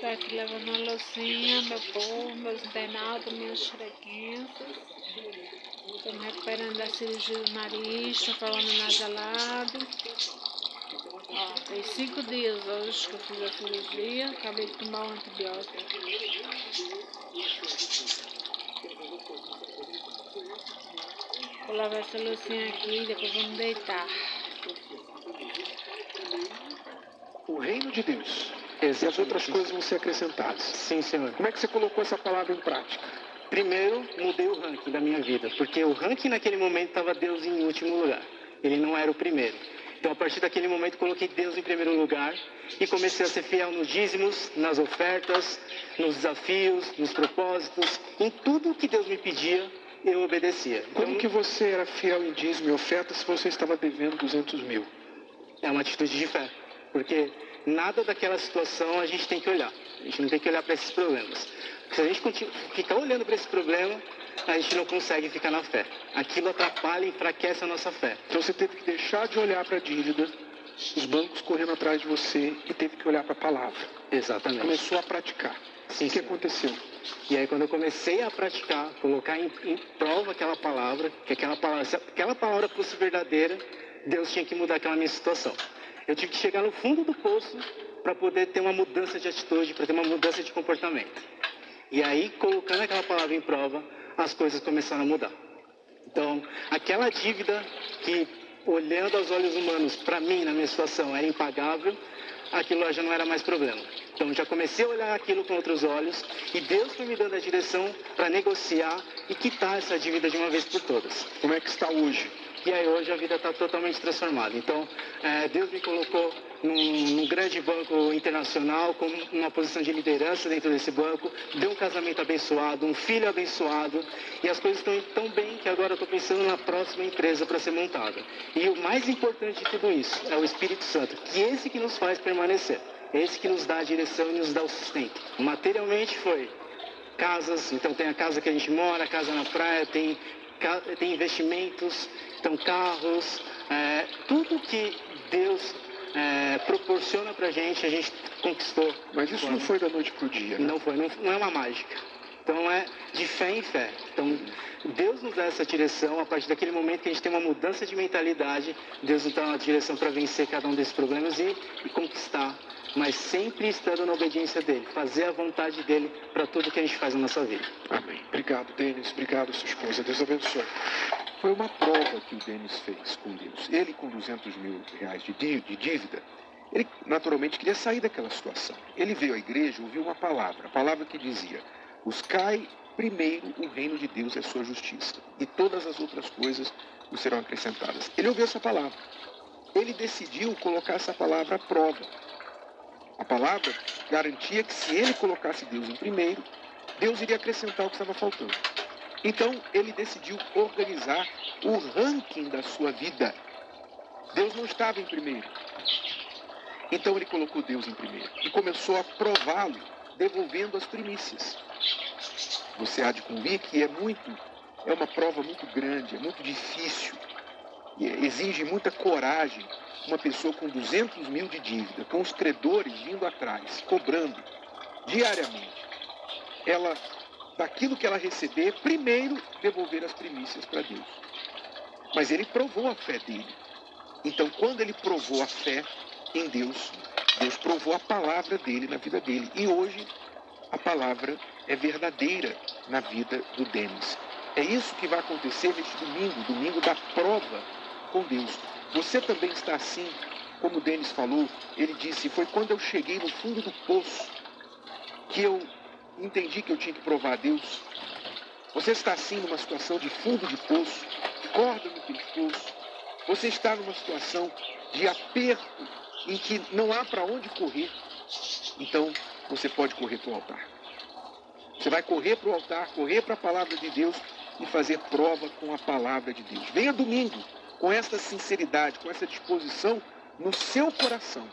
Estou aqui lavando uma loucinha, meu povo, meus internautas, minhas xerequinças. Estou me recuperando da cirurgia do nariz, estou falando nasalado. Ó, tem 5 dias hoje que eu fiz a cirurgia, acabei de tomar um antibiótico. Vou lavar essa loucinha aqui e depois vamos deitar. O reino de Deus. E as outras coisas vão ser acrescentadas. Sim, Senhor. Como é que você colocou essa palavra em prática? Primeiro, mudei o ranking da minha vida, porque o ranking naquele momento estava Deus em último lugar. Ele não era o primeiro. Então, a partir daquele momento, coloquei Deus em primeiro lugar e comecei a ser fiel nos dízimos, nas ofertas, nos desafios, nos propósitos, em tudo que Deus me pedia, eu obedecia. Como que você era fiel em dízimo e oferta se você estava devendo 200 mil? É uma atitude de fé, porque nada daquela situação a gente tem que olhar. A gente não tem que olhar para esses problemas. Se a gente ficar olhando para esse problema, a gente não consegue ficar na fé. Aquilo atrapalha e enfraquece a nossa fé. Então você teve que deixar de olhar para a dívida, os bancos correndo atrás de você, e teve que olhar para a palavra. Exatamente. Começou a praticar. Sim, o que aconteceu? E aí, quando eu comecei a praticar, colocar em prova aquela palavra, se aquela palavra fosse verdadeira, Deus tinha que mudar aquela minha situação. Eu tive que chegar no fundo do poço para poder ter uma mudança de atitude, para ter uma mudança de comportamento. E aí, colocando aquela palavra em prova, as coisas começaram a mudar. Então, aquela dívida que, olhando aos olhos humanos, para mim, na minha situação, era impagável, aquilo já não era mais problema. Então, já comecei a olhar aquilo com outros olhos e Deus foi me dando a direção para negociar e quitar essa dívida de uma vez por todas. Como é que está hoje? E aí hoje a vida está totalmente transformada. Então, Deus me colocou num grande banco internacional, com uma posição de liderança dentro desse banco, deu um casamento abençoado, um filho abençoado, e as coisas estão indo tão bem que agora eu estou pensando na próxima empresa para ser montada. E o mais importante de tudo isso é o Espírito Santo, que é esse que nos faz permanecer, é esse que nos dá a direção e nos dá o sustento. Materialmente foi casas, então tem a casa que a gente mora, a casa na praia, tem investimentos, então carros, tudo que Deus proporciona pra gente, a gente conquistou. Mas isso não foi da noite pro dia, né? Não foi, não é uma mágica. Então é de fé em fé. Então Deus nos dá essa direção, a partir daquele momento que a gente tem uma mudança de mentalidade, Deus nos dá uma direção para vencer cada um desses problemas e conquistar, mas sempre estando na obediência dele, fazer a vontade dele para tudo que a gente faz na nossa vida. Amém. Obrigado, Denis. Obrigado, sua esposa. Deus abençoe. Foi uma prova que o Denis fez com Deus. Ele, com 200 mil reais de dívida, ele naturalmente queria sair daquela situação. Ele veio à igreja, ouviu uma palavra, a palavra que dizia: buscai primeiro o reino de Deus e a sua justiça, e todas as outras coisas vos serão acrescentadas. Ele ouviu essa palavra. Ele decidiu colocar essa palavra à prova. A palavra garantia que se ele colocasse Deus em primeiro, Deus iria acrescentar o que estava faltando. Então, ele decidiu organizar o ranking da sua vida. Deus não estava em primeiro. Então, ele colocou Deus em primeiro e começou a prová-lo, devolvendo as primícias. Você há de convir que é uma prova muito grande, é muito difícil, e exige muita coragem. Uma pessoa com 200 mil de dívida, com os credores vindo atrás, cobrando diariamente, ela, daquilo que ela receber, primeiro devolver as primícias para Deus. Mas ele provou a fé dele. Então, quando ele provou a fé em Deus, Deus provou a palavra dele na vida dele. E hoje, a palavra é verdadeira na vida do Denis. É isso que vai acontecer neste domingo da prova com Deus. Você também está assim, como o Denis falou, ele disse: foi quando eu cheguei no fundo do poço que eu entendi que eu tinha que provar a Deus. Você está assim numa situação de fundo de poço, corda no pescoço, você está numa situação de aperto em que não há para onde correr, então você pode correr para o altar. Você vai correr para o altar, correr para a palavra de Deus e fazer prova com a palavra de Deus. Venha domingo com essa sinceridade, com essa disposição no seu coração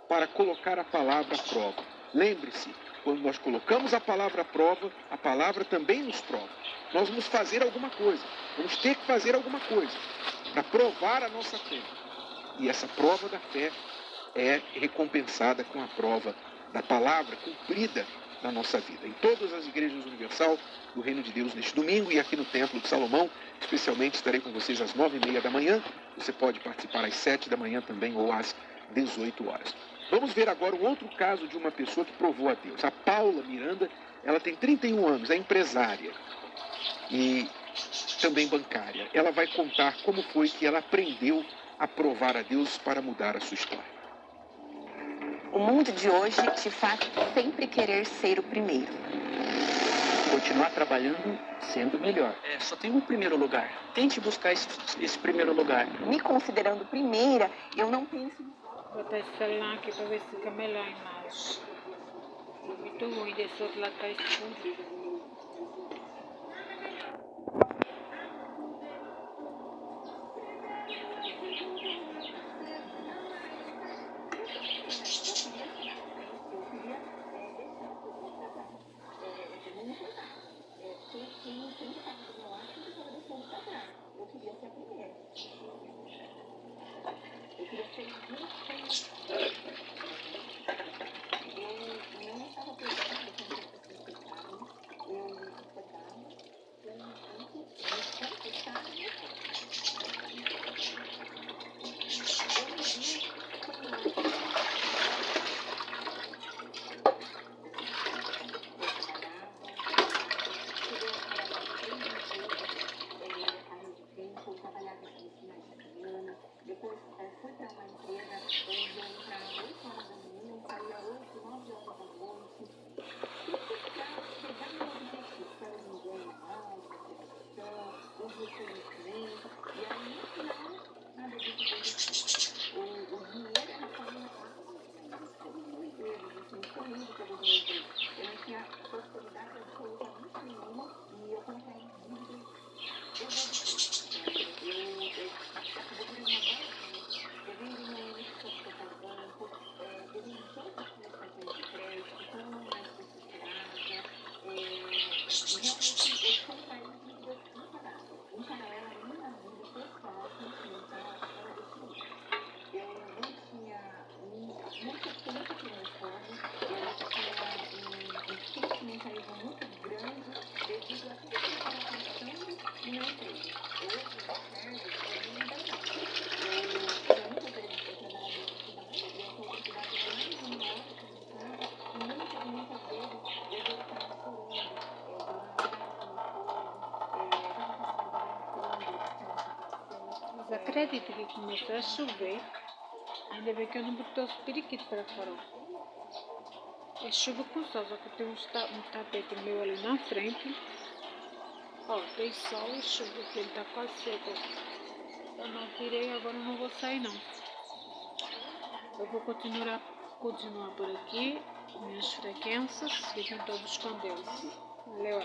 para colocar a palavra à prova. Lembre-se, quando nós colocamos a palavra à prova, a palavra também nos prova. Nós vamos fazer alguma coisa, vamos ter que fazer alguma coisa para provar a nossa fé. E essa prova da fé é recompensada com a prova da palavra cumprida na nossa vida. Em todas as igrejas universal do Reino de Deus neste domingo e aqui no Templo de Salomão, especialmente estarei com vocês às 9h30 da manhã. Você pode participar às 7 da manhã também ou às 18 horas. Vamos ver agora um outro caso de uma pessoa que provou a Deus. A Paula Miranda, ela tem 31 anos, é empresária e também bancária. Ela vai contar como foi que ela aprendeu a provar a Deus para mudar a sua história. O mundo de hoje te faz sempre querer ser o primeiro. Continuar trabalhando sendo melhor. Só tem um primeiro lugar. Tente buscar esse primeiro lugar. Me considerando primeira, eu não penso... Vou botar esse celular aqui para ver se fica melhor a imagem. Muito ruim, desse outro lado tá escuro. Mas acredito que começou a chover. Ainda bem que eu não botei os periquitos para fora. É chuva com sol, só que tem um tapete meu ali na frente. Ó, tem sol e chuva, porque ele tá quase seco. Eu não tirei, agora eu não vou sair não. Eu vou continuar por aqui, minhas frequências. Fiquem todos com Deus. Valeu.